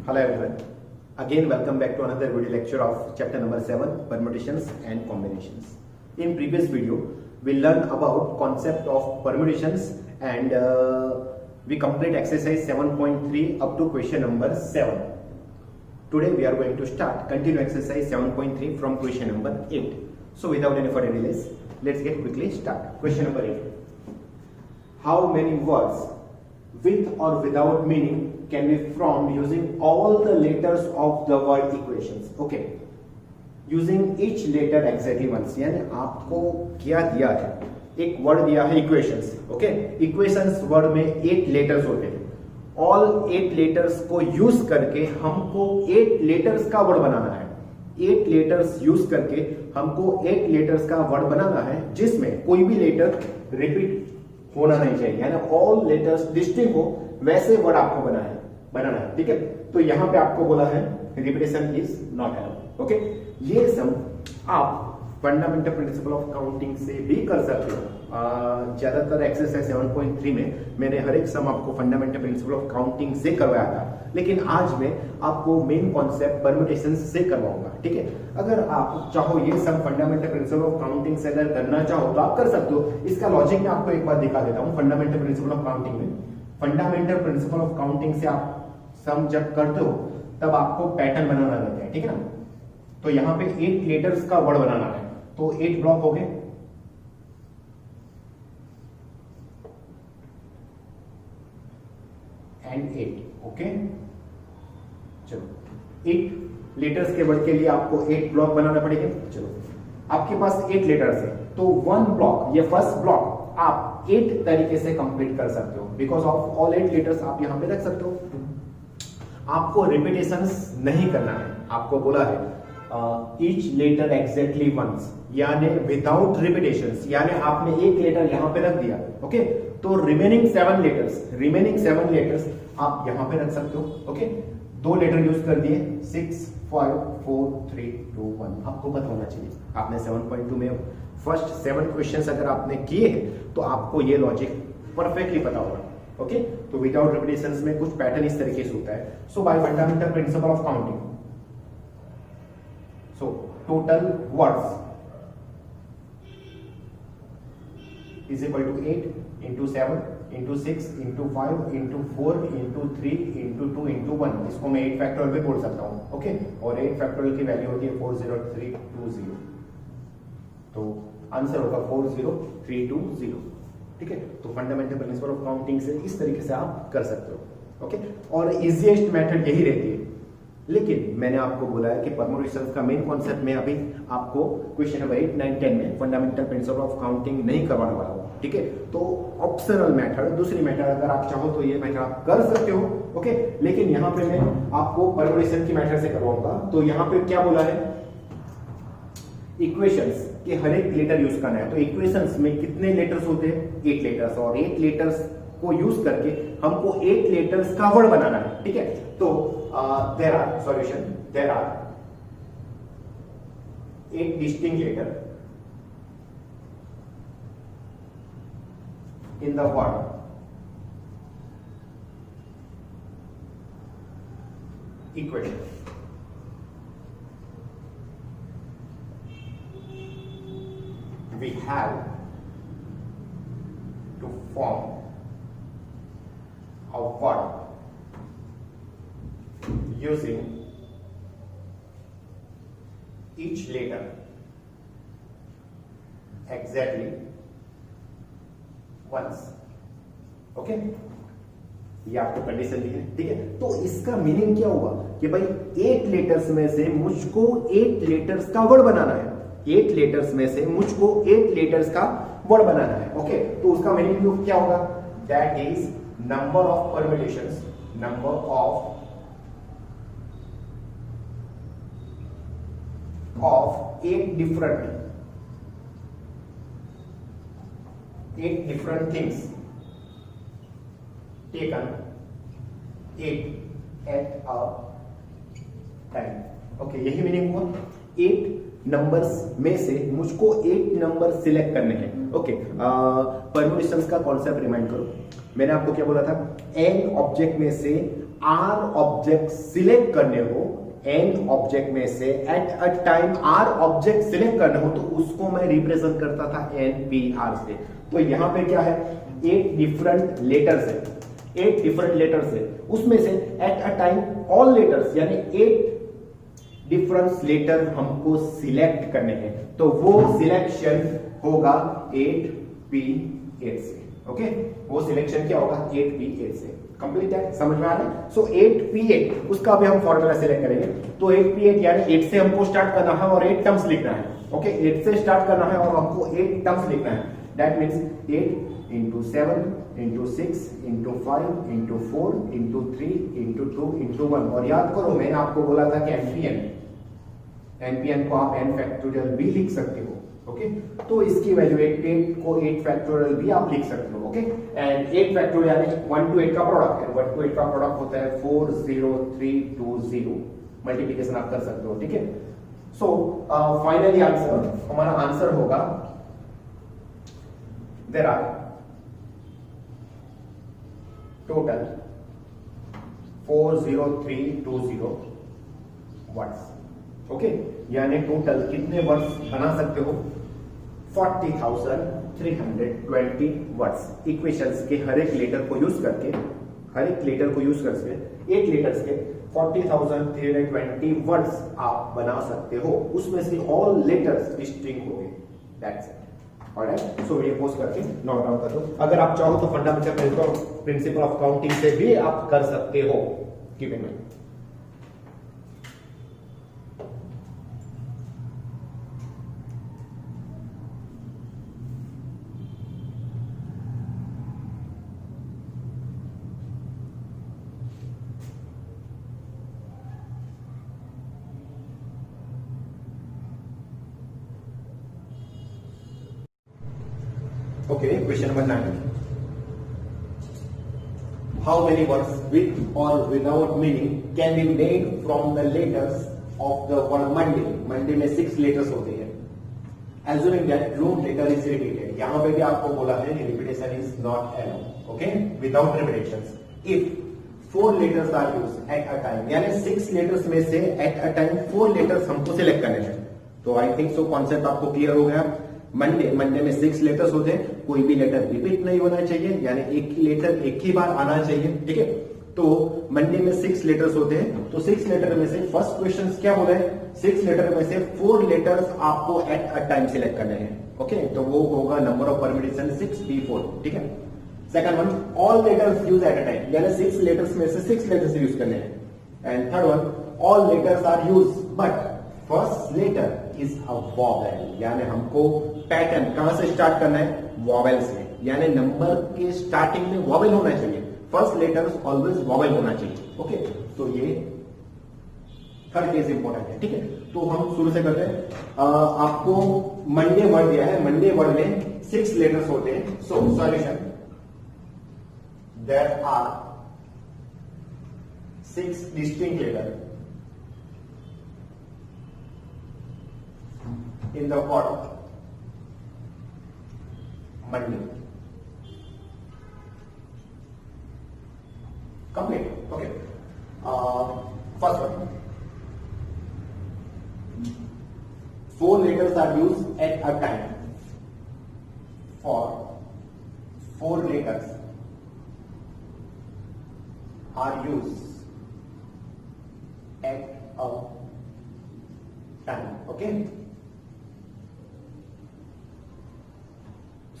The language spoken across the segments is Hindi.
Hello everyone. Again welcome back to another video lecture of chapter number 7 permutations and combinations. In previous video we learned about concept of permutations and we complete exercise 7.3 up to question number 7. Today we are going to continue exercise 7.3 from question number 8. So without any further delays, let's get quickly start. Question number 8. How many words with or without meaning can be formed using all the letters of the word equations? Okay, using each letter exactly once. यानी आपको क्या दिया है, एक वर्ड दिया है इक्वेशंस. ओके, इक्वेशंस वर्ड में 8 लेटर्स होते हैं. ऑल 8 लेटर्स को यूज करके हमको 8 लेटर्स का वर्ड बनाना है. 8 लेटर्स यूज करके हमको 8 लेटर्स का वर्ड बनाना है जिसमें कोई भी लेटर रिपीट होना नहीं चाहिए, यानी ऑल लेटर्स डिस्टिंक्ट हो वैसे वर्ड आपको बनाना है. ठीक है, तो यहां पे आपको बोला है repetition is not allowed. Okay, ये सम आप फंडामेंटल प्रिंसिपल ऑफ काउंटिंग से भी कर सकते हो. ज्यादातर एक्सरसाइज 7.3 में मैंने हर एक सम आपको फंडामेंटल प्रिंसिपल ऑफ काउंटिंग से करवाया था, लेकिन आज मैं आपको मेन कॉन्सेप्ट परम्यूटेशन से करवाऊंगा. ठीक है, अगर आप चाहो ये some fundamental principle of counting से अगर करना चाहो तो आप कर सकते हो. इसका लॉजिक मैं आपको एक बार दिखा देता हूं. फंडामेंटल प्रिंसिपल ऑफ काउंटिंग में, फंडामेंटल प्रिंसिपल ऑफ काउंटिंग से आप सम जब करते हो तब आपको पैटर्न बनाना रहता है. ठीक है ना, तो यहां पे 8 लेटर्स का वर्ड बनाना है, तो 8 ब्लॉक हो गए. एंड 8. ओके, चलो 8 लेटर्स के वर्ड के लिए आपको 8 ब्लॉक बनाना पड़ेगा. चलो, आपके पास 8 लेटर्स है तो 1 ब्लॉक, ये फर्स्ट ब्लॉक आप 8 तरीके से कंप्लीट कर सकते हो. बिकॉज ऑफ ऑल 8 लेटर्स आप यहां पे रख सकते हो. आपको रिपीटेशंस नहीं करना है. आपको बोला है ईच लेटर एग्जैक्टली वंस, यानी विदाउट रिपीटेशंस, यानी आपने एक लेटर यहां पे रख दिया. ओके, तो रिमेनिंग 7 लेटर्स आप यहां पे रख सकते हो. ओके, 2 लेटर यूज कर दिए. 6 5 4 3 2 1. आपको पता होना चाहिए, आपने 7.2 में फर्स्ट 7 क्वेश्चंस अगर आपने किए हैं तो आपको ये लॉजिक परफेक्टली पता होगा. ओके, तो विदाउट रिपीटेशंस में कुछ पैटर्न इस तरीके से होता है. So by fundamental principle of counting, so total words is equal to 8 into 7 into 6 into 5 into 4 into 3 into 2 into 1. इसको मैं 8 फैक्टोरियल भी बोल सकता हूं. ओके, और 8 फैक्टोरियल की वैल्यू होती है 40320. तो आंसर होगा 40320. ठीक है, तो फंडामेंटल प्रिंसिपल ऑफ काउंटिंग से इस तरीके से आप कर सकते हो. ओके, और इजीएस्ट मेथड यही रहती है, लेकिन मैंने आपको बोला है कि परम्यूटेशंस का मेन कॉन्सेप्ट में अभी आपको क्वेश्चन नंबर 8 9 10 में फंडामेंटल प्रिंसिपल ऑफ काउंटिंग नहीं करवाने वाला हूं. ठीक है, तो ऑप्शनल मेथड, दूसरी मेथड अगर आप चाहो तो ये मेथड आप कर सकते हो. ओके, लेकिन यहां पे मैं आपको परम्यूटेशन की मेथड से करवाऊंगा. तो यहां पे क्या बोला है, इक्वेशंस के हर एक लेटर यूज करना है. तो इक्वेशंस में कितने लेटर्स होते हैं? 8 लेटर्स, और 8 लेटर्स को यूज करके हमको 8 लेटर्स का वर्ड बनाना है. ठीक है, तो there are solution, there are 8 distinct letter in the word equation. We have to form a word using each letter exactly once. Okay, ये आपको कंडीशन दी है. ठीक है, तो इसका मीनिंग क्या हुआ कि भाई 8 लेटर्स में से मुझको 8 लेटर्स का वर्ड बनाना है. 8 लेटर्स में से मुझको 8 लेटर्स का वर्ड बनाना है. ओके, तो उसका मीनिंग क्या होगा? That is number of permutations, number of 8 different things taken 8 at a time. Okay, यही मीनिंग हुआ. 8 नंबर्स में से मुझको 8 नंबर सिलेक्ट करने हैं. ओके, परम्यूटेशंस का कॉन्सेप्ट रिमाइंड करो. मैंने आपको क्या बोला था? एन ऑब्जेक्ट में से आर ऑब्जेक्ट सिलेक्ट करने हो, एन ऑब्जेक्ट में से at a time r object select करने हो, तो उसको मैं रिप्रेजेंट करता था एन पी आर से। तो यहां पे क्या है, 8 डिफरेंट लेटर्स है, 8 डिफरेंट लेटर्स है, उसमें से at a time all letters यानी 8 डिफरेंट लेटर हमको सिलेक्ट करने हैं, तो वो सिलेक्शन होगा 8P8 से। ओके, वो सिलेक्शन क्या होगा 8P8 से। कंप्लीट है, समझ में आ रहा है। सो 8P8 उसका भी हम फॉर्मूला सिलेक्ट करेंगे। तो 8P8 यानी 8 से हमको स्टार्ट करना है और 8 टर्म्स लिखना है। ओके, 8 से स्टार्ट करना है और हमको 8 टर्म्स लिखना है। That means 8 into 7 into 6 into 5 into 4 into 3 into 2 into 1। और याद करो मैंने आपको बोला था कि एनपीएन को आप एन फैक्टोरियल भी लिख सकते हो। ओके, तो इसकी वैल्यू 8 को 8 फैक्टोरियल भी आप लिख सकते हो। ओके, एंड 8 फैक्टोरियल यानी 1 to 8 का प्रोडक्ट है। 1 to 8 का प्रोडक्ट होता है 40320। मल्टीप्लिकेशन आप कर सकते हो। ठीक है, सो फाइनली आंसर, हमारा आंसर होगा there are total 40320 words. Okay, यानी टोटल कितने वर्ड्स बना सकते हो, 40,320 वर्ड्स। इक्वेशंस के हर एक लेटर को यूज करके, 8 लेटर्स के 40,320 वर्ड्स आप बना सकते हो। उसमें से ऑल लेटर्स स्ट्रिंग हो गए। That's it. Alright, so video post करके नोट डाउन कर दो। अगर आप चाहो तो फंडामेंटल प्रिंसिपल ऑफ काउंटिंग से भी आप कर सकते हो। Keep in mind. Okay, question number 9. How many words with or without meaning can be made from the letters of the word Monday? Monday में 6 letters होते हैं। Assuming that root letter is repeated. यहाँ पे भी आपको बोला है repetition is not allowed. Okay, without repetitions. If 4 letters are used at a time, यानी 6 letters में से at a time 4 letters हमको select करने हैं। तो I think so concept आपको clear हो गया। मंडे में 6 लेटर्स होते हैं, कोई भी लेटर रिपीट नहीं होना चाहिए, यानी एक ही लेटर एक ही बार आना चाहिए। ठीक है, तो मंडे में 6 लेटर्स होते हैं, तो 6 लेटर में से फर्स्ट क्वेश्चन क्या बोला है, 6 लेटर में से 4 लेटर्स आपको एट अ टाइम सिलेक्ट करने हैं। ओके, तो वो होगा नंबर ऑफ परम्यूटेशन 6P4। ठीक है, second one all letters use eight a time, यानी 6 लेटर्स में से 6 लेटर्स यूज करने हैं। And third one all letters are used but first letter is a vowel, यानी हमको पैटर्न कहां से स्टार्ट करना है, वॉवेल से, यानी नंबर के स्टार्टिंग में वॉवेल होना चाहिए। फर्स्ट लेटर ऑलवेज वॉवेल होना चाहिए। ओके, तो ये थर्ड केस इंपॉर्टेंट है। ठीक है, तो हम शुरू से करते हैं। आपको मंडे वर्ड दिया है, मंडे वर्ड में 6 लेटर्स होते हैं। So solution, there are 6 distinct letter in the word Monday. Complete. Okay. First one. 4 letters are used at a time. For 4 letters are used at a time. Okay.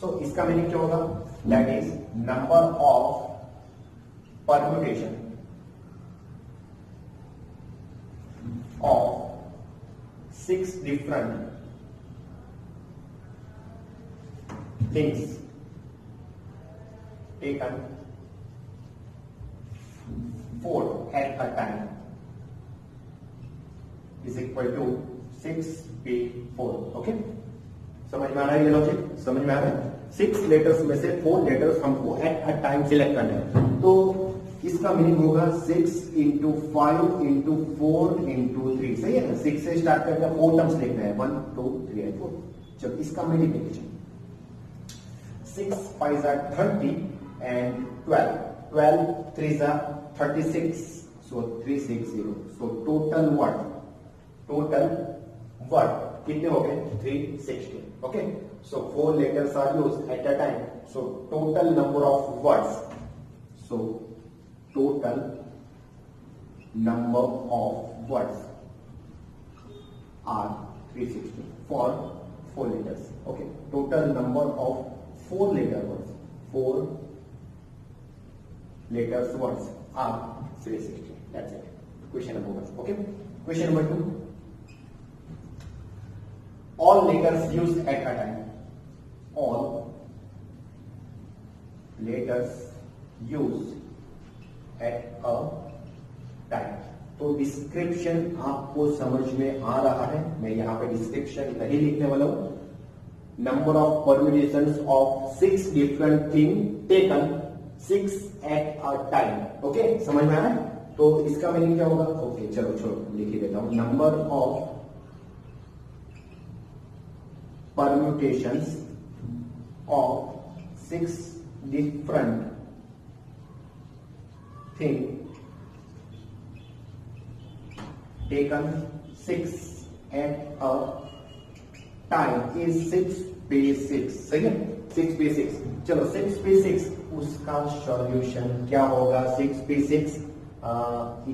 So इसका मीनिंग क्या होगा, that is number of permutation of 6 different things taken 4 at a time is equal to 6P4. Okay, समझ में आ रहा है ये लॉजिक, समझ में आ रहा है। 6 लेटर्स में से 4 लेटर्स हमको एट अ टाइम सिलेक्ट करने हैं, तो इसका मीनिंग होगा 6 इंटू 5 इंटू 4 इंटू 3। सही है ना, 6 से स्टार्ट करके 4 टर्म्स लिखना है, 1 2 3 एंड 4। जब इसका multiplication 6 5 30 and 12 12 3 36, so 360. So total what? Total what? कितने हो गए? 360. Okay. So 4 letters are used at a time. So total number of words. So total number of words are 360 for 4 letters. Okay. Total number of 4 letter words. 4 letters words are 360. That's it. Question number 1. Okay. Question number 2. All letters used at a time. All letters used at a time. तो डिस्क्रिप्शन आपको समझ में आ रहा है. मैं यहां पे डिस्क्रिप्शन नहीं लिखने वाला हूं. Number of permutations of 6 different thing taken 6 eight a time. Okay, समझ में आ रहा है? तो इसका मीनिंग क्या होगा? ओके, चलो लिख ही देता हूं. Number of permutations of 6 different thing taken 6 at a time is 6 पे 6. सही है? 6 पे 6. चलो 6 पे 6 उसका सॉल्यूशन क्या होगा? 6 पे 6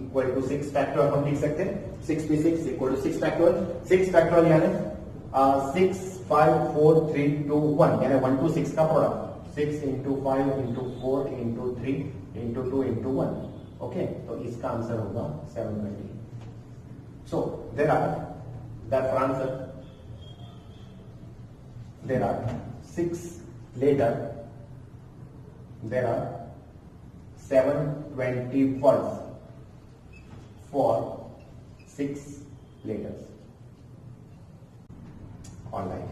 इक्वल टू 6 फैक्टोरियल हम लिख सकते हैं. 6 पे 6 इक्वल टू 6 फैक्टोरियल. 6 फैक्टोरियल यानी 6 5 4 3 2 1 यानी 1 to 6 का product. 6 into 5 into 4 into 3 into 2 into 1. Okay, तो इसका आंसर होगा 720. So there are, that for answer, there are 6 letter, there are 720 words for 6 letters. All right,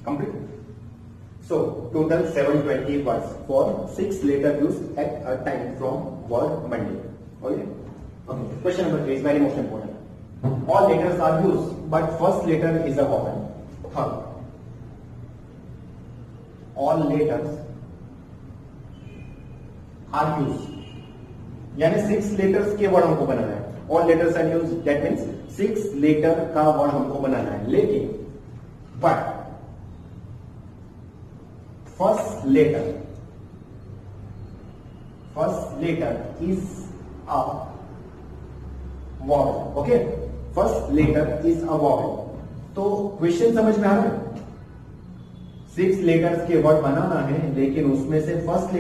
complete. So total 720 words for 6 letter used at a time from word Monday. Okay. Okay. Question number 3 is very most important. All letters are used, but first letter is a vowel. Third, all letters are used. यानी 6 letters के वर्ड हमको बनाना है. All letters are used. That means 6 letter का वर्ड हमको बनाना है. लेकिन but first letter is a vowel. Okay. First letter is a vowel. तो क्वेश्चन समझ में आ रहा है? 6 लेटर्स के वर्ड बनाना है, लेकिन उसमें से फर्स्ट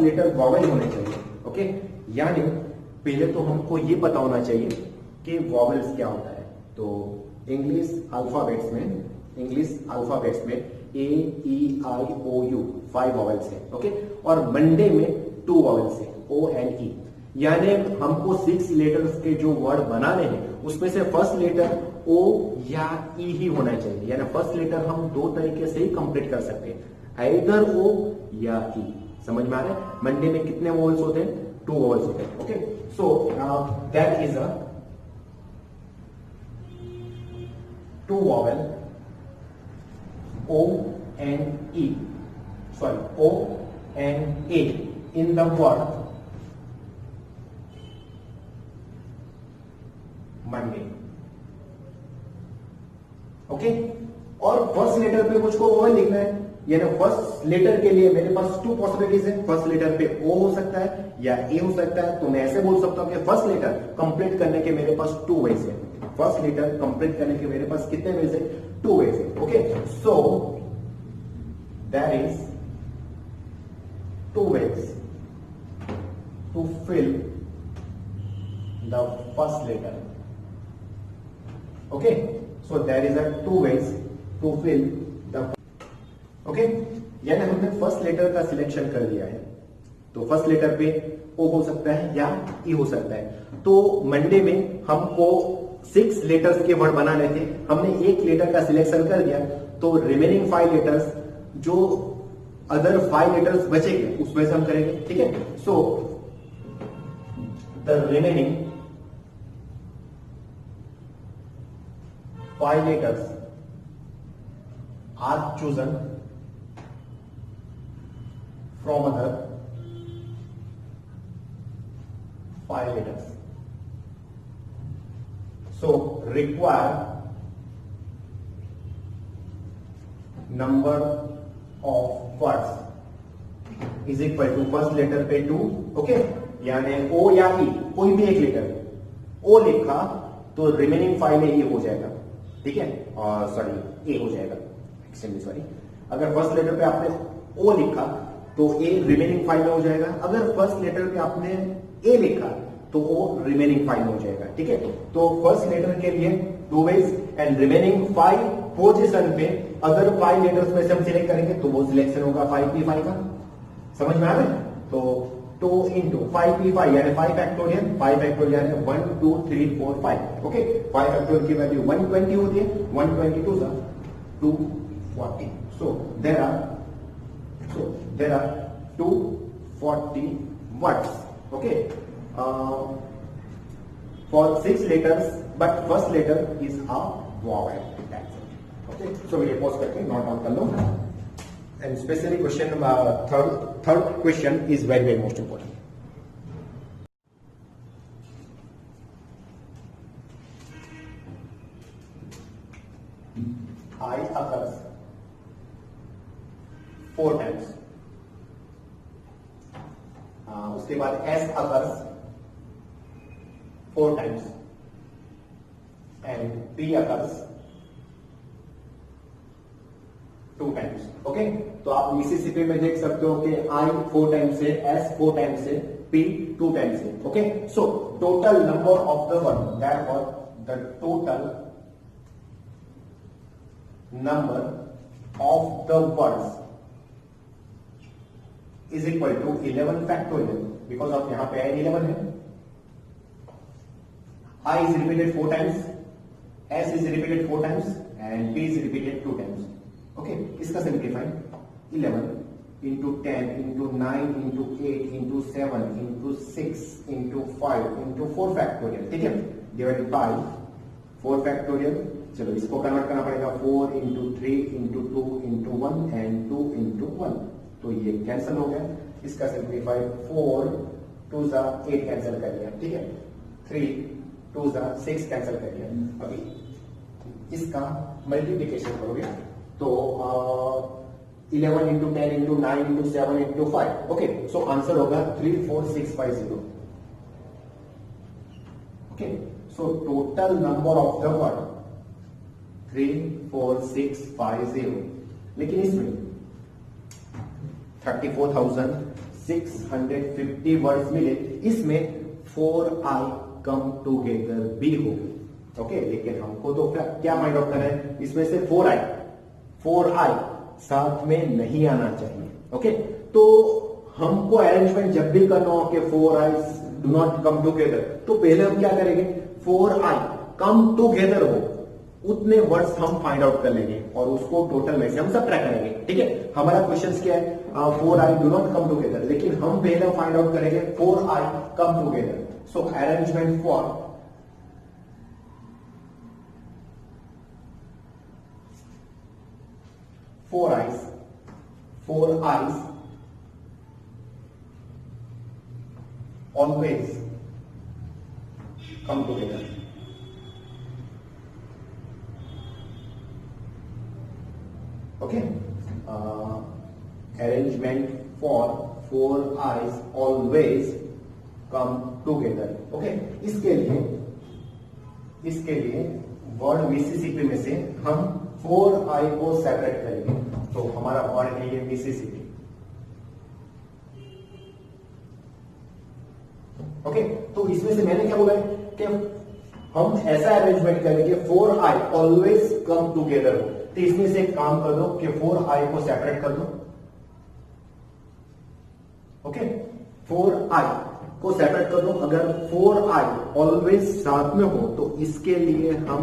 लेटर वॉवल होने चाहिए. ओके, यानी पहले तो हमको ये पता होना चाहिए कि वॉवल्स क्या होता है. तो इंग्लिश अल्फाबेट्स में ए ई आई ओ यू 5 वॉवल्स है. ओके, और मंडे में 2 वॉवल्स है, ओ एंड ई. यानी हमको 6 लेटर्स के जो वर्ड बनाने हैं उसमें से फर्स्ट लेटर ओ या ई ही होना चाहिए. यानी फर्स्ट लेटर हम 2 तरीके से ही कंप्लीट कर सकते हैं, आइदर ओ या ई. समझ में आ रहा है? मंडे में कितने वॉवल्स होते हैं? 2 वॉवल्स होते हैं. Okay, so that is a 2 vowel O and E, sorry O and A in the word Monday. Okay, और फर्स्ट लेटर पे मुझको वॉवल लिखना है. यानी फर्स्ट लेटर के लिए मेरे पास 2 पॉसिबिलिटीज है. फर्स्ट लेटर पे ओ हो सकता है या ए हो सकता है. तो मैं ऐसे बोल सकता हूं कि फर्स्ट लेटर कंप्लीट करने के मेरे पास 2 वेज है. फर्स्ट लेटर कंप्लीट करने के मेरे पास कितने वेज है? 2 वेज है. Okay, so that is 2 ways to fill the first letter. Okay, so there is a 2 ways to fill the. Okay, यानी हमने फर्स्ट लेटर का सिलेक्शन कर लिया है. तो फर्स्ट लेटर पे ओ हो सकता है या ई हो सकता है. तो मंडे में हमको 6 लेटर्स के वर्ड बनाने थे. हमने 1 लेटर का सिलेक्शन कर दिया. तो रिमेनिंग 5 लेटर्स, जो अदर 5 लेटर्स बचेंगे उसमें से हम करेंगे. ठीक है, so the remaining 5 letters are chosen from other 5 letters. So require number of words is equal to first letter पे 2. ओके, यानी O या E कोई भी एक लेटर O लिखा तो रिमेनिंग 5 में E हो जाएगा. ठीक है, और सॉरी A हो जाएगा, एक्सट्रीमली सॉरी. अगर फर्स्ट लेटर पे आपने O लिखा तो A रिमेनिंग 5 में हो जाएगा. अगर फर्स्ट लेटर पे आपने A लिखा तो O रिमेनिंग 5 में हो जाएगा. ठीक है, तो फर्स्ट लेटर के लिए 2 वेज एंड रिमेनिंग 5 पोजीशन पे अगर 5 लेटर्स में से हम सिलेक्ट करेंगे तो वो सिलेक्शन होगा 5p5 का. समझ में आ रहा है? तो 2 into 5p5 यानी 5 फैक्टोरियल 1 2 3 4 5. ओके, 5 फैक्टोरियल की वैल्यू 120 होती है. 122 सा 240. So there are 240 words. Okay, for 6 letters, but first letter is a vowel. That's it. Okay, so we'll pause करके note down कर लो. And especially question third question is very most important. I occurs 4 times. उसके बाद S occurs 4 times and P occurs 2 times. Okay, तो आप मिसिसिपी में देख सकते हो कि I 4 टाइम्स है, S 4 टाइम्स है, P 2 टाइम्स है. Okay, so total number of the word, that was the total number of the words is equal to 11 factorial, because of यहां पे 11 है. I is repeated 4 times, S is repeated 4 times and P is repeated 2 times. Okay, इसका simplify 11 into 10 into 9 into 8 into 7 into 6 into 5 into 4 factorial. ठीक है, डिवाइडेड बाय 4 फैक्टोरियल. चलो इसको कन्वर्ट करना पड़ेगा 4 into 3 into 2 into 1 and 2 into 1. तो ये कैंसिल हो गया. इसका सिंप्लीफाई 4 2 जा 8 कैंसिल कर लिया. ठीक है, 3 2 जा 6 कैंसिल कर लिया. अभी इसका मल्टीप्लीकेशन करोगे तो 11 into 10 into 9 into 7 into 5. Okay, so answer होगा 34650. Okay, so total number of the word 34650. लेकिन इसमें 34,650 वर्ड्स मिले, इसमें 4i कम टूगेदर भी हो गए. ओके, लेकिन हमको तो क्या फाइंड आउट करना है, इसमें से 4i साथ में नहीं आना चाहिए. ओके, तो हमको अरेंजमेंट जब भी करना हो कि 4i do not come together, तो पहले हम क्या करेंगे, 4i कम टूगेदर हो उतने वर्ड्स हम फाइंड आउट कर लेंगे और उसको टोटल में से हम सबट्रैक्ट करेंगे. ठीक है, हमारा क्वेश्चन क्या है, 4i do not come together, लेकिन हम पहले फाइंड आउट करेंगे 4i come together. So arrangement for 4 i's always come together. Okay, arrangement for 4 i's always come together. Okay, इसके लिए वर्ड मिसिसिपी में से हम 4i को सेपरेट करेंगे. तो हमारा वर्ड है ये मिसिसिपी. ओके, तो इसमें से मैंने क्या बोला है कि हम ऐसा अरेंजमेंट करेंगे 4i ऑलवेज कम टूगेदर. तो इसमें से एक काम कर दो कि 4i को सेपरेट कर दो. ओके, 4i को सेपरेट कर दो. अगर 4i ऑलवेज साथ में हो तो इसके लिए हम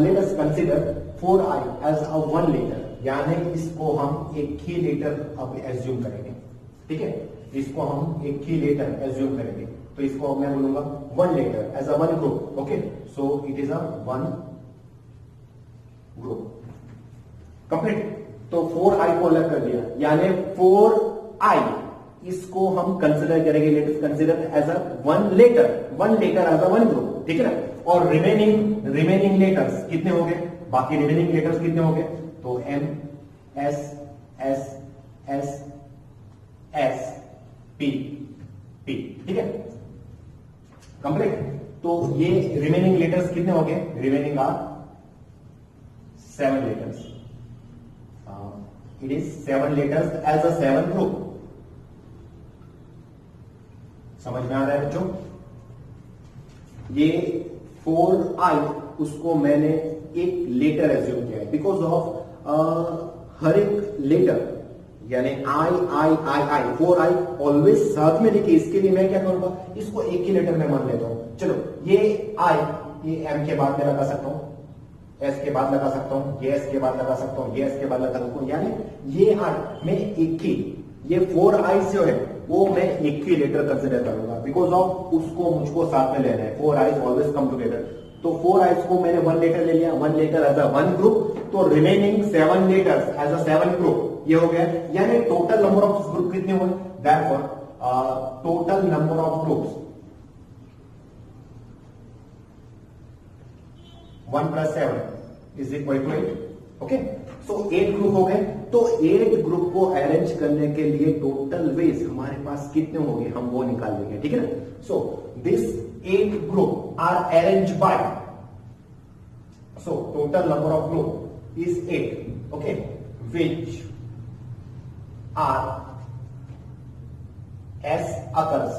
let us consider 4i as a 1 letter, यानी इसको हम एक ही लेटर अब एज्यूम करेंगे. ठीक है, इसको हम एक ही लेटर एज्यूम करेंगे. तो इसको मैं बोलूंगा 1 letter as a 1 group. Okay, so it is a 1 group. Complete. तो 4i को अलग कर दिया, यानी 4i इसको हम कंसिडर करेंगे, let us consider as a one letter as a one group, ठीक है ना। और रिमेनिंग लेटर्स कितने हो गए, बाकी रिमेनिंग लेटर्स कितने हो गए, तो M S S S S P P, ठीक है, कंप्लीट। तो ये रिमेनिंग लेटर्स कितने हो गए, remaining are 7 letters, it is 7 letters as a 7 group. समझ में आ रहा है बच्चों, ये 4i उसको मैंने एक लेटर एज्यूम किया है, बिकॉज ऑफ हर एक लेटर यानी आई 4i ऑलवेज साथ में लिखी, इसके लिए मैं क्या करूंगा, इसको एक ही लेटर में मान लेता हूं। चलो ये आई, ये एम के बाद में लगा सकता हूं, एस के बाद लगा सकता हूं, ये एस के बाद लगा सकता हूं, ये एस के बाद लगा सकता हूं, यानी ये आई मैं एक ही, ये 4i जो है वो मैं एक ही लेटर कंसिडर करूंगा, बिकॉज ऑफ उसको मुझको साथ में लेना है, 4i ऑलवेज कम टुगेदर। तो 4i को मैंने 1 लेटर ले लिया, 1 लेटर एज अ 1 ग्रुप, तो remaining 7 letters as a 7 group ये हो गया, यानी टोटल नंबर ऑफ ग्रुप कितने हुए, therefore total number of groups 1 + 7 is equal to 8, okay. So 8 group हो गए, तो 8 ग्रुप को अरेंज करने के लिए टोटल वेज हमारे पास कितने होंगे हम वो निकाल लेंगे, ठीक है ना। So this 8 group are arrange by, so total number of group is 8, okay, which are as occurs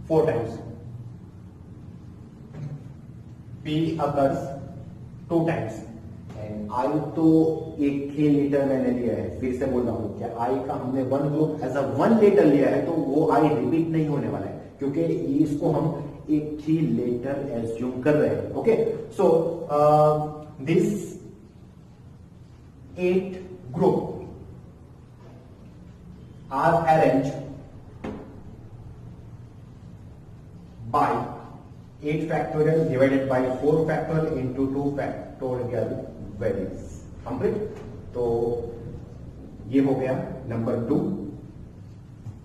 4 times, P occurs 2 times, and I तो एक ही लेटर मैंने लिया है, फिर से बोल रहा हूं क्या I का हमने 1 ग्रुप एज अ 1 लेटर लिया है, तो वो I रिपीट नहीं होने वाला है, क्योंकि इसको हम एक ही लेटर एज्यूम कर रहे हैं, okay. So this 8 group are arranged by 8 factorial divided by 4 factorial into 2 factorial values, complete। तो ये हो गया नंबर 2।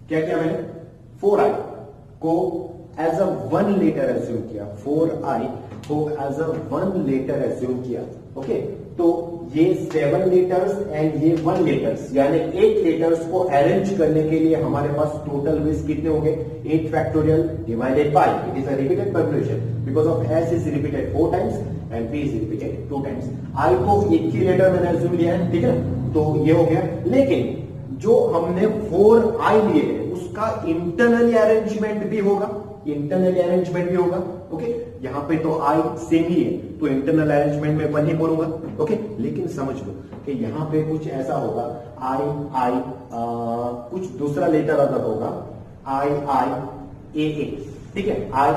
क्या किया मैंने, 4i को एज अ 1 लेटर एज्यूम किया, 4i को एज अ 1 लेटर एज्यूम किया, ओके। तो ये 7 लेटर्स एंड ये 1 लेटर्स, यानी 8 लेटर्स को अरेंज करने के लिए हमारे पास टोटल वेज कितने हो गए, 8 factorial divided by, it is a repeated permutation because of s is repeated 4 times and p is repeated 2 times. i को एक ही लेटर मैंने एज्यूम लिया है, ठीक है, तो ये हो गया। लेकिन जो हमने 4i लिए है उसका इंटरनली अरेंजमेंट भी होगा, इंटरनल अरेंजमेंट भी होगा, ओके। यहाँ पे तो I सेम ही है, तो इंटरनल अरेंजमेंट में 1 ही बोलूंगा, ओके। लेकिन समझ लो कि यहाँ पे कुछ ऐसा होगा, I कुछ दूसरा लेटर अगर होगा, I ठीक है, I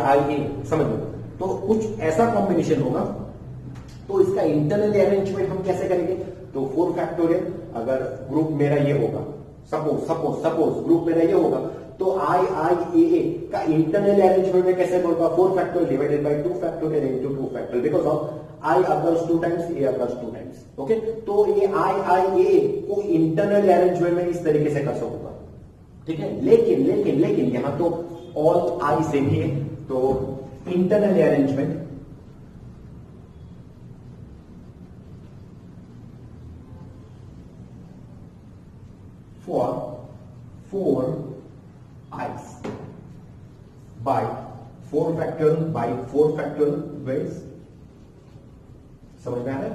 समझ लो, तो कुछ ऐसा कॉम्बिनेशन होगा, तो इसका इंटरनल अरेंजमेंट हम कैसे करेंगे, तो 4 फैक्टोरियल अगर ग्रुप मेरा ये होगा, सपोज ग्रुप मेरा ये होगा, तो IIAA का इंटरनल अरेंजमेंट में कैसे होगा, 4 factorial divided by 2 factorial into 2 factorial, because of I occurs 2 times, A occurs 2 times, okay. तो ये IIAA को इंटरनल अरेंजमेंट में इस तरीके से कर सकूंगा, ठीक है। लेकिन यहां तो ऑल I सेम ही है, तो internal arrangement for 4 i's by 4 factorial by 4 factorial ways, समझ में आ रहा है।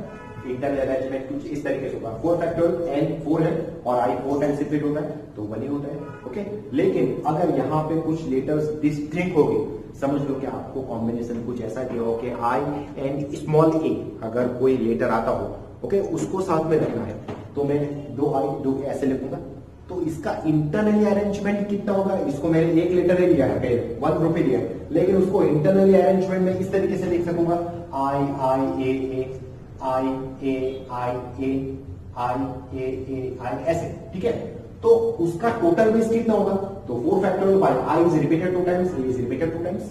इंटरनल अरेंजमेंट कुछ इस तरीके से होगा, 4 फैक्टोरियल एन 4 है और i 4 टाइम्स रिपीट होता है तो 1 ही होता है, ओके। लेकिन अगर यहाँ पे कुछ लेटर्स डिस्टिंक्ट होगी, समझ लो कि आपको कॉम्बिनेशन कुछ ऐसा किया हो कि i एंड स्मॉल a अगर कोई लेटर आता हो, ओके, उसको साथ में रखना है, तो मैं 2i ऐसे लिखूंगा, तो इसका इंटरनली अरेंजमेंट कितना होगा, इसको मैंने एक लेटर ही लिया है, पहले 1 ग्रुप ही लिया है, लेकिन उसको इंटरनली अरेंजमेंट में इस तरीके से लिख सकूंगा, I ऐसे, ठीक है। तो उसका टोटल बेस कितना होगा, तो 4 factorial by I is repeated 2 times, A is repeated 2 times,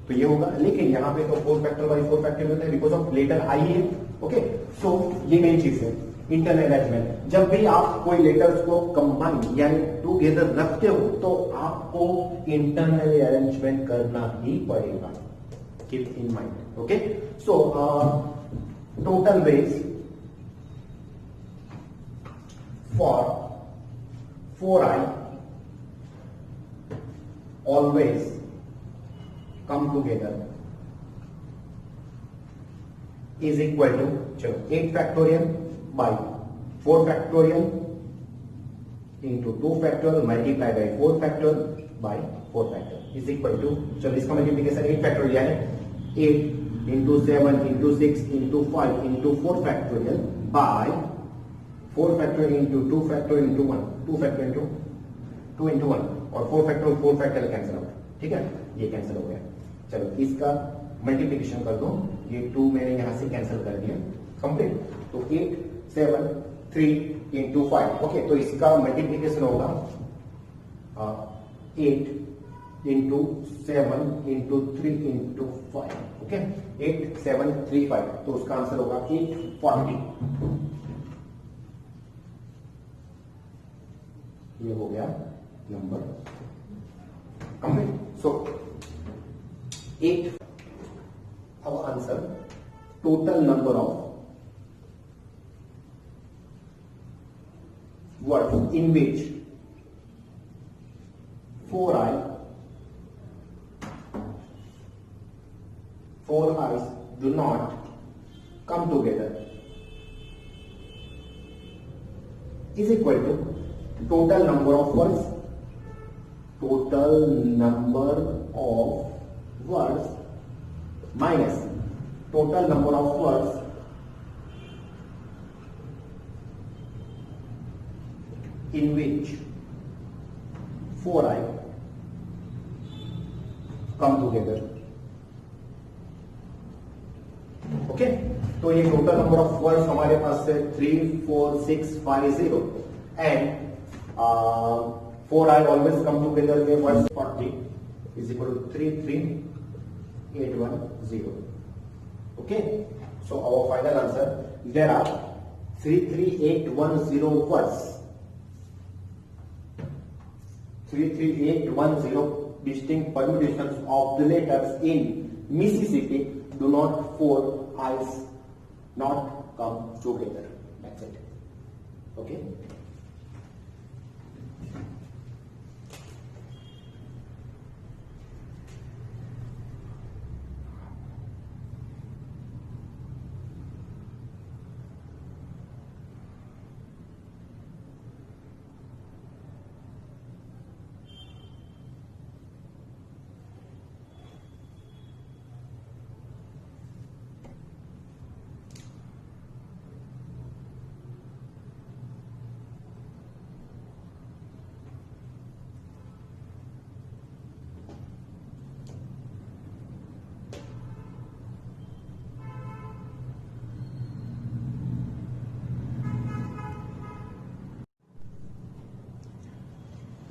तो ये होगा। लेकिन यहाँ पे तो 4 फैक्टोरियल बाय 4 फैक्टोरियल होता है बिकॉज ऑफ लेटर I है, ओके। सो ये मेन चीज है। इंटरनल अरेंजमेंट, जब भी आप कोई लेटर्स को कंबाइन यानी टुगेदर रखते हो तो आपको इंटरनल अरेंजमेंट करना ही पड़ेगा. Keep in mind. Okay, so total ways for 4i always come together is equal to, चलो 8 factorial by 4 factorial into 2 factorial multiplied by 4 factorial by 4 factorial is equal to, चलो इसका मल्टीप्लिकेशन 8 factorial यानी 8 into 7 into 6 into 5 into 4 factorial by 4 factorial into 2 factorial into 1, 2 factorial into 2 into 1 और 4 factorial कैंसिल आउट. ठीक है, ये कैंसिल हो गया. चलो इसका मल्टीप्लिकेशन कर दो, ये 2 मैंने यहां से कैंसिल कर दिया. कंप्लीट. तो 8 7 3 into 5. ओके, तो इसका मल्टीप्लिकेशन होगा 8 into 7 into 3 into 5. ओके, 8 7 3 5. तो उसका आंसर होगा 840. ये हो गया number complete. So 8. our answer, total number of words in which 4 eyes do not come together is equal to total number of words minus total number of words in which 4 eyes come together. Okay, तो ये टोटल नंबर ऑफ वर्ड्स हमारे पास है 3 4 6 5 0 and 4 I always come together में words 40 is equal to 33810. Okay, so our final answer, there are 33810 words, 33810 distinct permutations of the letters in Mississippi do not 4 eyes not come together. That's it. Okay.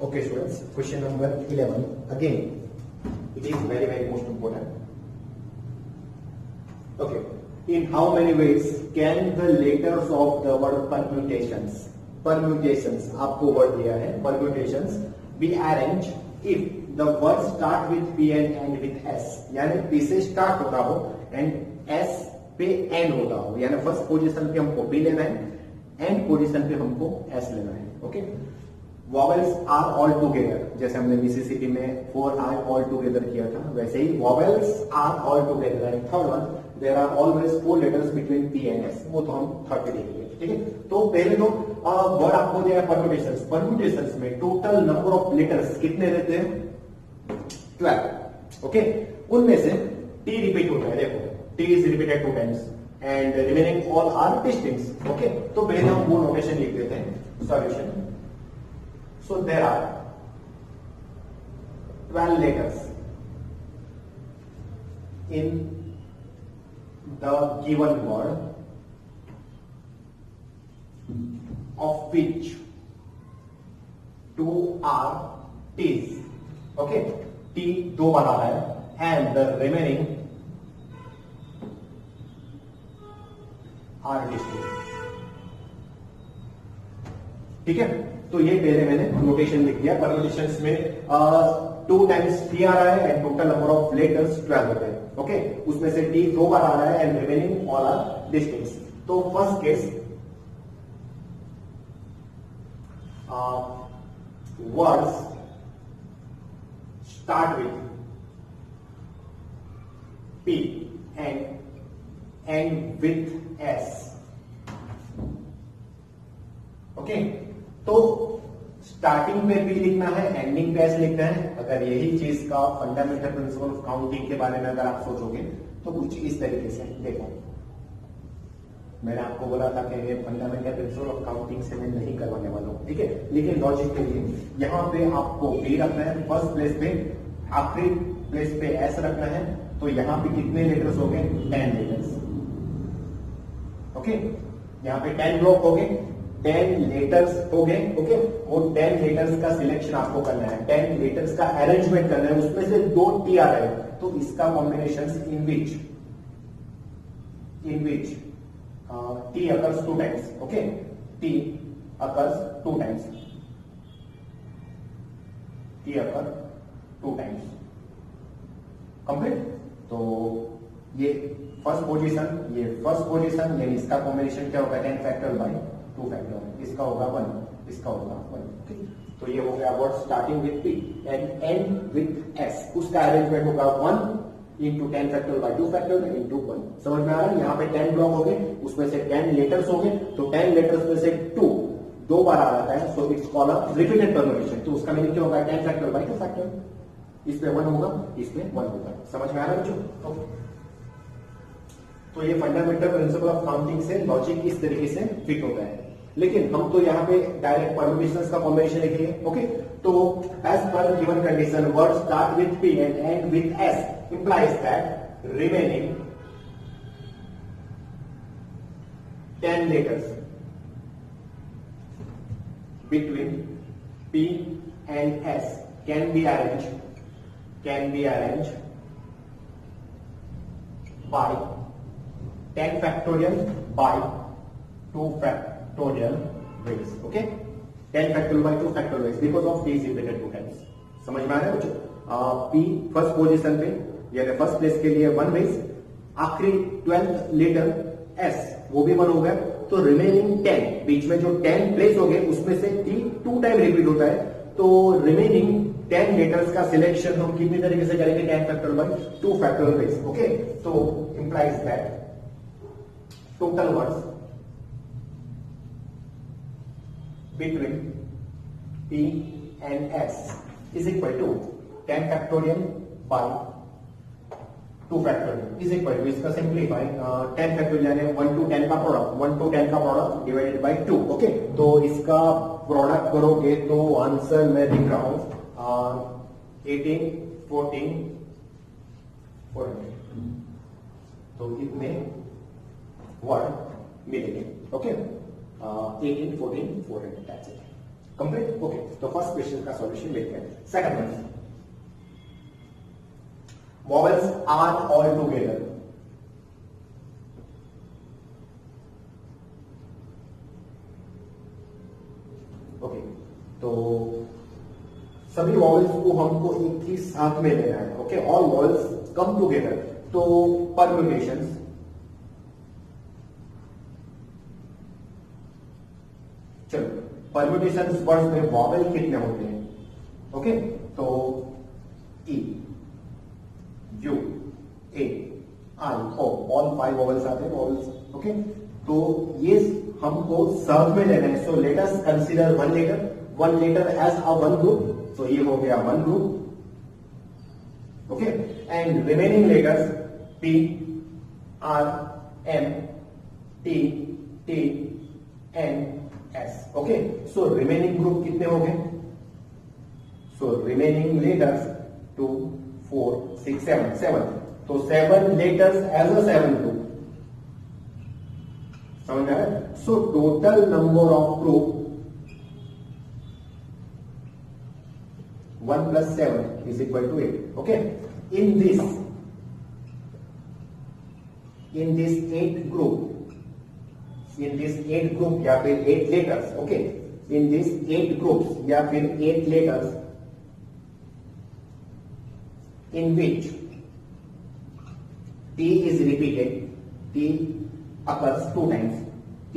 Okay students, question number 11. Again, it is very most important. Okay, in how many ways can the letters of the word permutations आपको word दिया है permutations be arranged if the word start with P and end with S, यानी P से start होता हो and S पे N होता हो, यानी फर्स्ट पोजीशन पे हमको P लेना है, एंड पोजीशन पे हमको S लेना है. Okay, vowels are all together, जैसे हमने मिसिसिपी में 4 आई ऑल टुगेदर किया था, वैसे ही vowels are all together. And third one, there are always 4 letters between P and S, वो तो हम थर्ड पे देखेंगे. ठीक है, तो पहले तो वर्ड आपको दिया है परम्यूटेशंस में टोटल नंबर ऑफ लेटर्स कितने रहते हैं? 12. ओके, उनमें से टी रिपीट होता है, देखो T is repeated 2 times and remaining all are distincts. Okay, तो पहले हम वो नोटेशन लिख देते हैं. Solution, so there are 12 letters in the given word, of which 2 are T's. Okay, T 2 बना है and the remaining are distinct. ठीक है, तो ये पहले मैंने नोटेशन लिख दिया। परम्यूटेशंस में 2 टाइम्स टी आ रहा है and total number of letters 12 होते हैं। ओके, उसमें से टी 2 बार आ रहा है एंड रिमेनिंग ऑल आर डिस्टिंक्ट्स। तो first case words start with P and end with S. Okay, तो स्टार्टिंग पे P लिखना है, एंडिंग पे S लिखना है। अगर यही चीज का फंडामेंटल प्रिंसिपल ऑफ काउंटिंग के बारे में अगर आप सोचोगे तो कुछ इस तरीके से देखो। मैंने आपको बोला था कि ये फंडामेंटल प्रिंसिपल ऑफ काउंटिंग से मैं नहीं करवाने वाला हूं, ठीक है, लेकिन लॉजिक के लिए यहां पे आपको P रखना है फर्स्ट प्लेस पे, आखिरी प्लेस पे S रखना है। तो यहां पे कितने लेटर्स हो गए? 10 लेटर्स। ओके, यहां पे 10 ब्लॉक हो गए, 10 लेटर्स हो गए। ओके, वो 10 लेटर्स का सिलेक्शन आपको करना है, 10 लेटर्स का अरेंजमेंट करना है, उसमें से 2 टी आ रहे हैं, तो इसका combination in which T occurs 2 times. Okay, T occurs 2 times, T occur 2 times. Complete. तो ये फर्स्ट पोजीशन यानी इसका कॉम्बिनेशन क्या होगा? 10 फैक्टोरियल बाय 2 फैक्टोरियल, इसका होगा 1, इसका होगा 1। ठीक, तो ये हो गया word starting with P and end with S। उसका अरेंजमेंट होगा 1 into 10 factorial by 2 factorial into 1। समझ में आ रहा है? यहाँ पे 10 ब्लॉक हो गए, उसमें से 10 लेटर्स हो गए, तो 10 लेटर्स में से 2 बार आ रहा है, so it's called a repeated permutation. तो उसका मीनिंग क्या होगा? 10 फैक्टोरियल बाय 2 फैक्टोरियल, इसमें 1 होगा, इसमें 1 होगा। समझ में आ रहा है बच्चों? ओके, तो ये फंडामेंटल प्रिंसिपल ऑफ काउंटिंग से लॉजिक इस तरीके से फिट होता है। लेकिन हम तो यहाँ पे डायरेक्ट परम्यूटेशंस का कॉम्बिनेशन लिखेंगे। ओके, तो as per given condition word start with P and end with S implies that remaining 10 letters between P and S can be arranged by 10 factorial by 2 factorial ways. Okay, 10 factorial by 2 factorial ways because of P is repeated 2 times. समझ में आ रहा है बच्चों? P फर्स्ट पोजीशन पे यानी फर्स्ट प्लेस के लिए 1 वेज, आखिरी 12 लेटर S वो भी 1 हो गया, तो रिमेनिंग 10 बीच में जो 10 प्लेस हो गए उसमें से T 2 टाइम रिपीट होता है, तो रिमेनिंग 10 लेटर्स का सिलेक्शन हम कितनी तरीके से करेंगे? 10 factorial by 2 factorial ways. Okay, तो implies that total words between P and S is equal to 10 factorial by 2 factorial is equal to, इसका सिंप्लीफाई 10 फैक्टोरियल यानी 1 to 10 का प्रोडक्ट, 1 to 10 का प्रोडक्ट डिवाइडेड बाय 2। ओके, तो इसका प्रोडक्ट करोगे तो आंसर मैं लिख रहा हूं 18, 14, 400, तो इतने वर्ड मिलेंगे। Okay, 18, 14, 400, that's it, complete. Okay, तो फर्स्ट क्वेश्चन का सॉल्यूशन लेते हैं। Second one, vowels are all together। Okay, तो सभी वॉवल्स को हमको एक ही साथ में लेना है। Okay, all vowels come together, तो परम्यूटेशंस चलो परम्यूटेशंस वर्ड्स में वॉवल कितने होते हैं? ओके, तो E, U, A, I, O, all 5 vowels आते हैं वॉवल्स। ओके, तो ये हमको सब में लेना है, so let us consider one letter as a one group, तो ये हो गया one group. Okay, and remaining letters P, R, M, T, T, N, S. Okay, so remaining group कितने हो गए? सो रिमेनिंग लेटर्स 2, 4, 6, 7, तो 7 लेटर्स एज अ 7 ग्रुप। समझ में आया? सो total number of group 1 plus 7 is equal to 8. Okay, in this 8 group या फिर 8 letters, okay, in this 8 groups या फिर 8 letters in which T is repeated, T occurs 2 times, T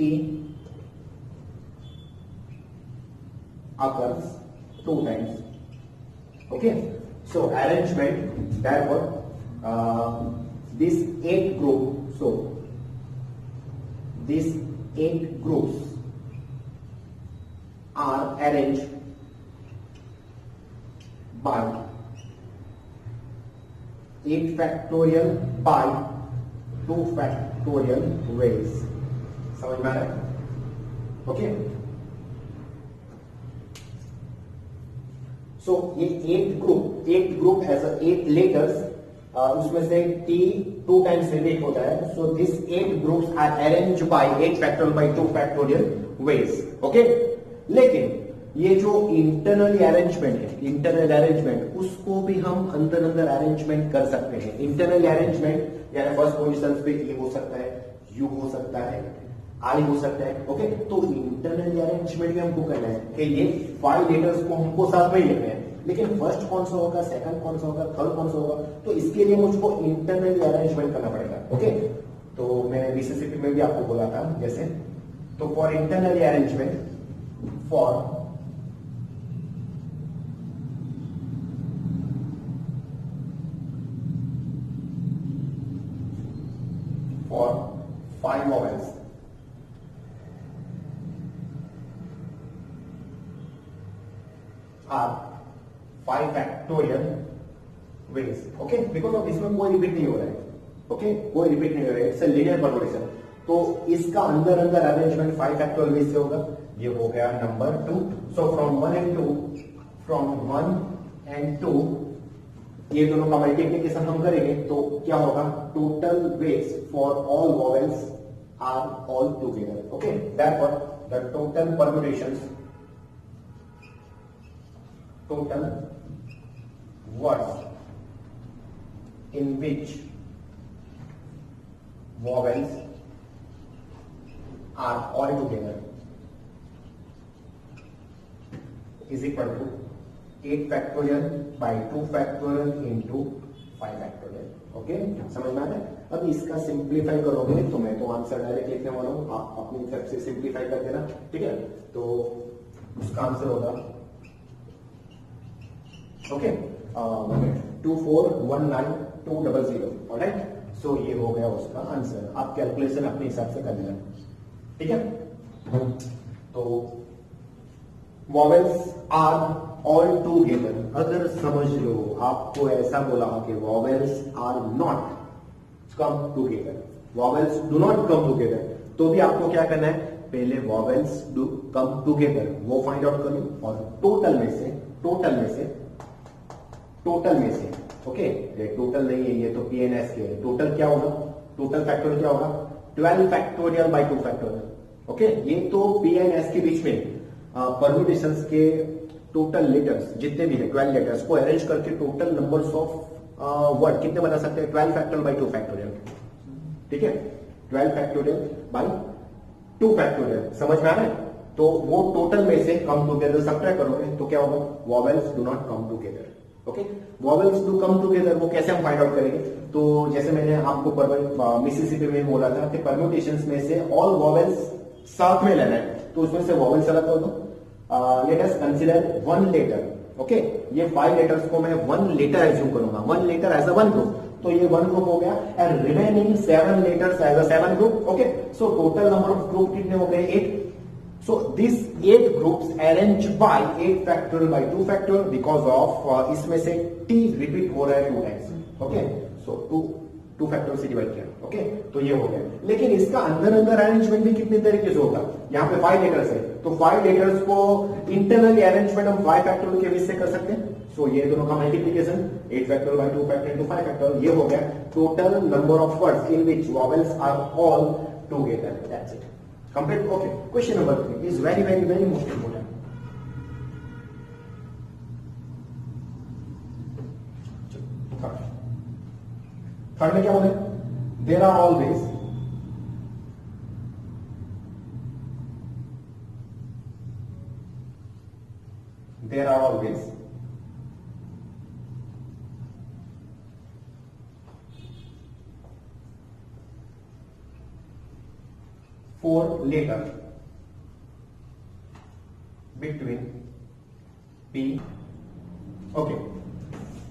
occurs 2 times. Okay, so arrangement, therefore this 8 group, so these 8 groups are arranged by 8 factorial by 2 factorial ways. समझ में आ रहा है? ओके, सो ये 8 ग्रुप एज 8 लेटर्स, उसमें से T 2 टाइम्स रिपीट होता है. So this 8 groups are arrange by 8 factorial by 2 factorial ways. Okay, लेकिन ये जो इंटरनल अरेंजमेंट है, इंटरनल अरेंजमेंट उसको भी हम अंदर अंदर अरेंजमेंट कर सकते हैं. इंटरनल अरेंजमेंट यानी फर्स्ट पोजीशन पे ए हो सकता है, यू हो सकता है, आई हो सकता है. ओके, तो इंटरनल अरेंजमेंट भी हमको करना है कि ये 5 लेटर्स को हमको साथ में ही लिखना है. लेकिन फर्स्ट कौन सा होगा, सेकंड कौन सा होगा, थर्ड कौन सा होगा, तो इसके लिए मुझको इंटरनल अरेंजमेंट करना पड़ेगा. ओके, तो मैं बीसीसीपी में भी आपको बोला था जैसे, तो for internal arrangement, for 5 vowels, are 5 factorial ways. Okay, because of इसमें कोई रिपीट नहीं हो रहा है. ओके, कोई रिपीट नहीं हो रहा है, इट्स अ लीनियर परमुटेशन. तो इसका अंदर अंदर अरेंजमेंट 5 फैक्टोरियल वेज से होगा. ये हो गया number 2. So from 1 and 2, from 1 and 2 ये दोनों का मल्टीप्लीकेशन हम करेंगे तो क्या होगा, total ways for all vowels are all together. Okay, therefore the total permutations, total words in which vowels are all together is equal to 8 factorial by 2 factorial into 5 factorial. Okay, समझ में आ रहा है? अब इसका सिंप्लीफाई करोगे तो मैं तो आंसर डायरेक्ट लिखने वाला हूं, आप अपनी तरफ से सिंप्लीफाई कर देना. ठीक है, तो उसका आंसर होगा ओके 2419,200. ऑलराइट, सो ये हो गया उसका आंसर. आप कैलकुलेशन अपने हिसाब से कर लेना. ठीक है, तो वॉवेल्स आर ऑल टूगेदर. अगर समझ लो आपको ऐसा बोला कि vowels are not come together, vowels do not come together, तो भी आपको क्या करना है, पहले वॉवेल्स डू कम टूगेदर वो फाइंड आउट कर लो और टोटल में से ओके, ये टोटल नहीं है, ये तो पीएनएस के है. टोटल क्या होगा, टोटल फैक्टोरियल क्या होगा, 12 फैक्टोरियल बाय 2 फैक्टोरियल. ओके, ये तो पीएनएस के बीच में परम्यूटेशंस के टोटल लेटर्स जितने भी है 12 लेटर्स को अरेंज करके टोटल नंबर्स ऑफ वर्ड कितने बना सकते हैं, 12 फैक्टोरियल बाय 2 फैक्टोरियल. ठीक है, 12 फैक्टोरियल बाय 2 फैक्टोरियल. समझ में आ रहा है? तो वो टोटल में से कम टुगेदर सब्ट्रैक्ट करोगे तो क्या होगा, vowels do not come together. Okay, vowels do come together वो कैसे हम फाइंड आउट करेंगे, तो जैसे मैंने आपको मिसिसिपी में बोला था कि परम्यूटेशंस में से ऑल वॉवेल्स साथ में लेना है, तो उसमें से वॉवेल्स अलग कर दो. Let us consider 1 letter. Okay, ये 5 लेटर्स को मैं 1 लेटर एज्यूम करूंगा, 1 लेटर एज अ 1 ग्रुप, तो ये 1 ग्रुप हो गया and remaining 7 letters as a 7 group. Okay, so total number of group कितने हो गए, 8. So these 8 groups arranged by 8 factorial by 2 factorial because of इसमें से t repeat हो रहा है 2 times. Okay, so 2 factorial से डिवाइड किया. Okay, तो ये हो गया. लेकिन इसका अंदर अरेंजमेंट भी कितने तरीके से होगा, यहाँ पे 5 लेटर्स है तो 5 लेटर्स को इंटरनली अरेंजमेंट हम 5 फैक्टोरियल के बीच से कर सकते हैं. सो ये दोनों का multiplication 8 factorial by 2 factorial to 5 factorial, ये हो गया total number of words in which vowels are all together. That's it. Complete. Okay. Question number 3 is very most important. थर्ड में क्या बोले, there are always there are always 4 letters between P, okay,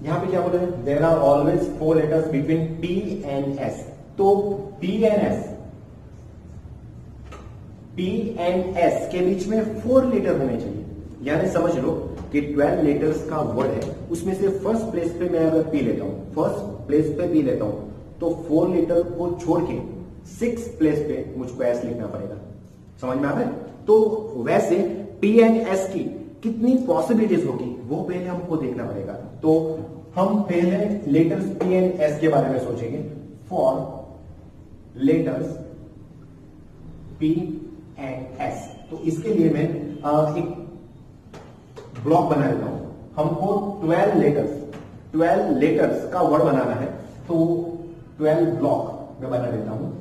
यहां पे क्या बोला है, there are always 4 letters between P and S। तो P एंड S के बीच में 4 लेटर होने चाहिए, यानी समझ लो कि 12 लेटर्स का वर्ड है, उसमें से फर्स्ट प्लेस पे मैं अगर P लेता हूं, फर्स्ट प्लेस पे P लेता हूं, तो 4 लेटर को छोड़ के 6 प्लेस पे मुझको S लिखना पड़ेगा। समझ में आ रहा है? तो वैसे P एंड S की कितनी पॉसिबिलिटीज होगी वो पहले हमको देखना पड़ेगा। तो हम पहले लेटर्स P एंड S के बारे में सोचेंगे। For letters P and S, तो इसके लिए मैं एक ब्लॉक बना लेता हूं। हमको 12 लेटर्स का वर्ड बनाना है, तो 12 ब्लॉक मैं बना लेता हूं।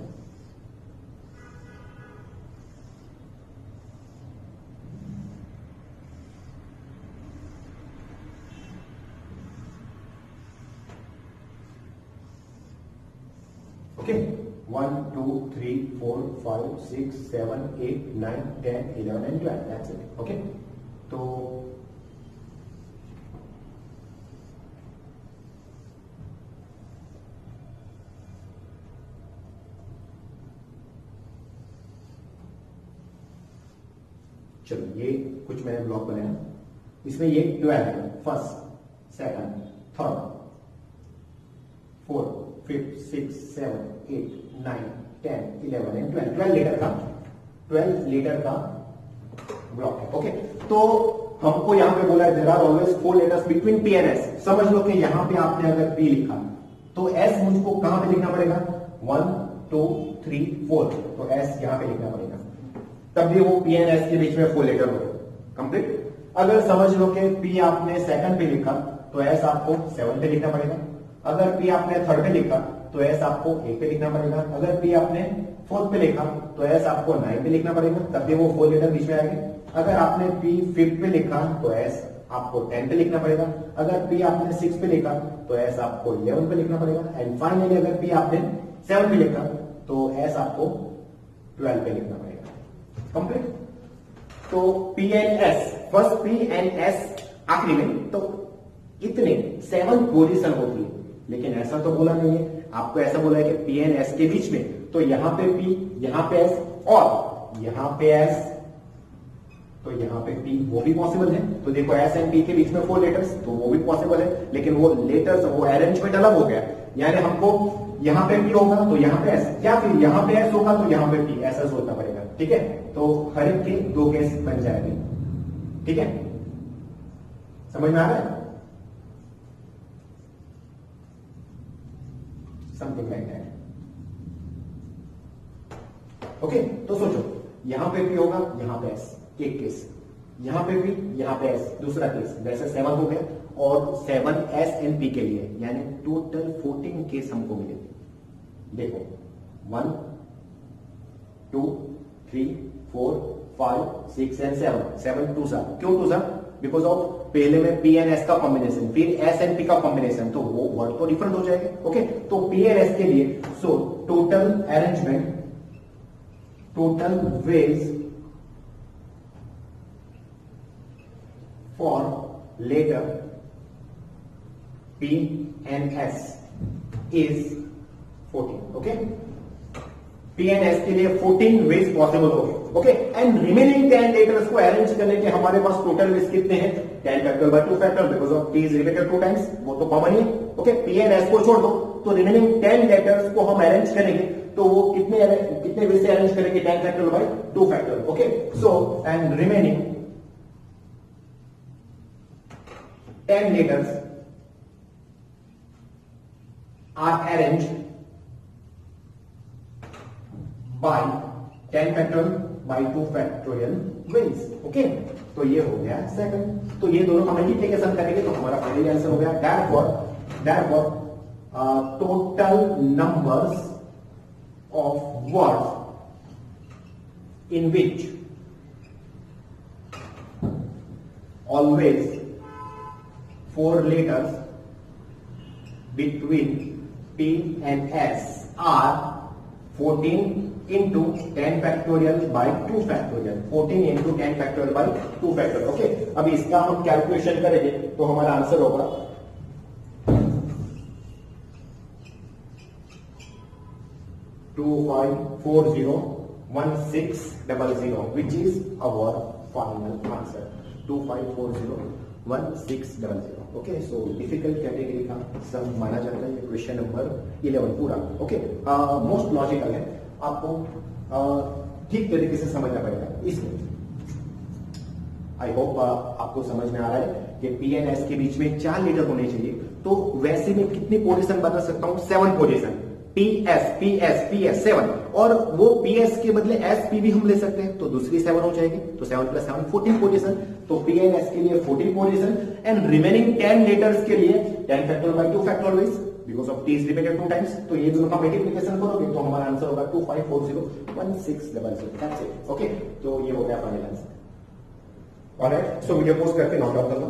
Okay, 1 2 3 4 5 6 7 8 9 10 11 and 12, that's it। Okay, तो चलो ये कुछ मैंने ब्लॉक बनाया, इसमें ये 12 है, first, second, third, 4 5 6 7 8 9 10 11 and 12 letter का ब्लॉक है। ओके, तो हमको यहां पे बोला है there are always 4 letters between P and S। समझ लो कि यहां पे आपने अगर P लिखा तो S मुझको कहां पे लिखना पड़ेगा, 1 2 3 4, तो S यहां पे लिखना पड़ेगा, तब भी वो P एंड S के बीच में 4 लेटर हो कंप्लीट। अगर समझ लो कि P आपने सेकंड पे लिखा तो S आपको 7 पे लिखना पड़ेगा। अगर P आपने थर्ड पे लिखा तो S आपको 8 पे लिखना पड़ेगा। अगर P आपने फोर्थ पे लिखा तो S आपको 9 पे लिखना पड़ेगा, तब भी वो 4 लेटर बीच में आएंगे। अगर आपने P फिफ्थ पे लिखा तो S आपको 10 पे लिखना पड़ेगा। अगर P आपने 6 पे लिखा तो S आपको 11 पे लिखना पड़ेगा। एंड फाइनली अगर P आपने 7 पे लिखा तो S आपको 12 पे लिखना पड़ेगा। कंप्लीट। तो P and S, first P and S आखिरी में, तो इतने 7 पोजीशन होती है, लेकिन ऐसा तो बोला नहीं है। आपको ऐसा बोला है कि P एंड S के बीच में, तो यहां पे P, यहां पे S और यहां पे S, तो यहां पे P, वो भी पॉसिबल है। तो देखो S एंड P के बीच में 4 लेटर्स, तो वो भी पॉसिबल है, लेकिन वो लेटर्स, वो अरेंजमेंट अलग हो गया। यानी हमको यहां पे P होगा तो यहां पे S, या फिर यहां पे S होगा तो यहां पे P, ऐसा सोचना पड़ेगा। ठीक है, तो हर एक के 2 केस बन जाएंगे। ठीक है, समझ में आ रहा है? Something like that. ओके, तो सोचो यहां पे P होगा, यहां पे S, एक केस, यहां पे P, यहां पे S, दूसरा केस, वैसे 7 हो गया, और 7 S एंड P के लिए, यानी टोटल 14 केस हमको मिले। देखो 1 2 3 4 5 6 एंड 7 टू सा, क्यों टू सा? बिकॉज ऑफ पहले में P एंड S का कॉम्बिनेशन, फिर S एंड P का कॉम्बिनेशन, तो वो वर्ड तो डिफरेंट हो जाएगा। ओके, तो P एंड S के लिए, so total arrangement, total ways for letter P and S is 14। Okay, P and S के लिए 14 वेज पॉसिबल हो गए। ओके, एंड रिमेनिंग 10 लेटर्स को अरेंज करने के हमारे पास टोटल वेज कितने हैं? 10 factor by 2 factor, because of P is repeated 2 times, वो तो कॉमन ही है। ओके, P एंड S को छोड़ दो, तो रिमेनिंग 10 लेटर्स को हम अरेंज करेंगे, तो वो कितने वेज से अरेंज करेंगे? 10 factor by 2 factor. Okay, so and remaining 10 letters are arranged by 10 factorial by 2 factorial ways। Okay, तो ये हो गया सेकंड। तो ये दोनों का मल्टीप्लिकेशन करेंगे तो हमारा फाइनल आंसर हो गया therefore total numbers of words, in which always 4 letters between P and S are 14 into 10 factorial by 2 factorial. 14 into 10 factorial by 2 factorial. Okay, अभी इसका हम कैलकुलेशन करेंगे तो हमारा आंसर होगा 25401600, which is our final answer. 25401600. Okay, so difficult category का सम माना जाता है क्वेश्चन नंबर 11 पूरा. ओके, मोस्ट लॉजिकल है, आपको ठीक तरीके से समझना पड़ेगा. इसमें आई होप आपको समझ में आ रहा है कि पी एंड एस के बीच में 4 लेटर होने चाहिए. तो वैसे में कितनी पोजीशन बता सकता हूं? 7 position. P S P S P S 7, और वो पी एस के बदले एस पी भी हम ले सकते हैं तो दूसरी 7 हो जाएगी. तो 7 + 7 14 पोजीशन. तो पी एंड एस के लिए 14 पोजीशन एंड रिमेनिंग 10 लेटर्स के लिए 10 factorial by 2 factorial wise because of T is repeated 2 times. तो ये दोनों का मल्टीप्लिकेशन करोगे तो हमारा आंसर होगा 25401600. That's it. ओके, तो ये हो गया final answer. Alright, so video post करके नोट डाउन कर लो.